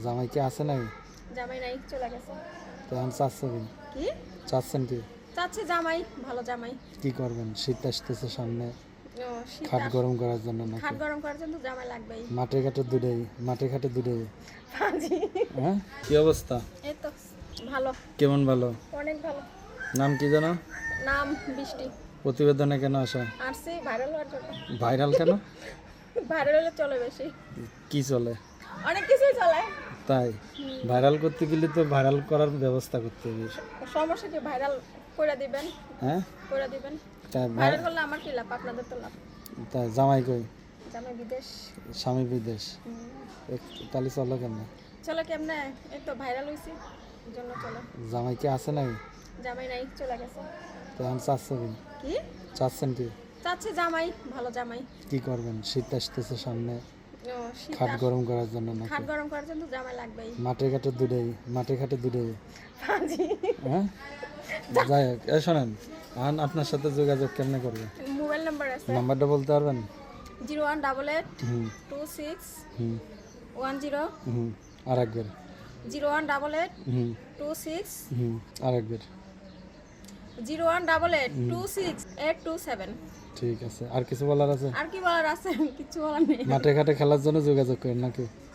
জামাই কি আছে নাই? জামাই নাই, চলে গেছে। তো এখন চাচ্ছেন কি চাচ্ছেন কি চাচ্ছে? জামাই, ভালো জামাই। কি করবেন? শীত আসতেছে সামনে, ও, শীত খাট গরম করার জন্য খাট নাকি? গরম করার জন্য তো জামাই লাগবেই। মাঠে ঘাটে দুটাই। পাঁজি। হ্যাঁ, কি অবস্থা? এই তো ভালো, কেমন ভালো? অনেক ভালো। নাম কি জানো? নাম বৃষ্টি। প্রতিবেদনে কেন আসা? আসছি ভাইরাল হওয়ার জন্য। ভাইরাল কেন? ভাইরাল হলে চলে বেশি, কি চলে? অনেক কিছুই চলে। তাই ভাইরাল করতে গেলে তো ভাইরাল করার ব্যবস্থা করতে হবে। সমস্যা কি? ভাইরাল করে দিবেন, হ্যাঁ, করে দিবেন। তাই ভাইরাল করলে আমার কি লাভ? আপনাদের তো লাভ। তাই জামাই কই? জামাই বিদেশ। স্বামী বিদেশ। তাহলে চলো কেন? চলে কেমনে? এই তো ভাইরাল হয়েছি, এই জন্য চলে। জামাই কি আছে নাই? জামাই নাই, চলে গেছে। তো এখন চাচ্ছেন কি কি? চাচ্ছে? জামাই, ভালো জামাই। কি করবেন? শীত আসতেছে সামনে, ও, শীত খাট গরম করার জন্য নাকি? খাট গরম করার জন্য তো জামাই লাগবেই। মাঠে ঘাটে দুটাই। পাঁজি। হ্যাঁ, যাই হোক, শোনেন, এখন আপনার সাথে যোগাযোগ কেমনে করবে? মোবাইল নাম্বার আছে নাম্বারটা বলতে পারবেন? 0188 হুম 26 হুম 10 হুম আর একবার 0188 হুম 26 হুম আর একবার 0188 26 827। ঠিক আছে। আর কিছু বলার আছে? আর কি বলার আছে? কিছু বলার নেই। মাঠে ঘাটে খেলার জন্য যোগাযোগ করেন নাকি?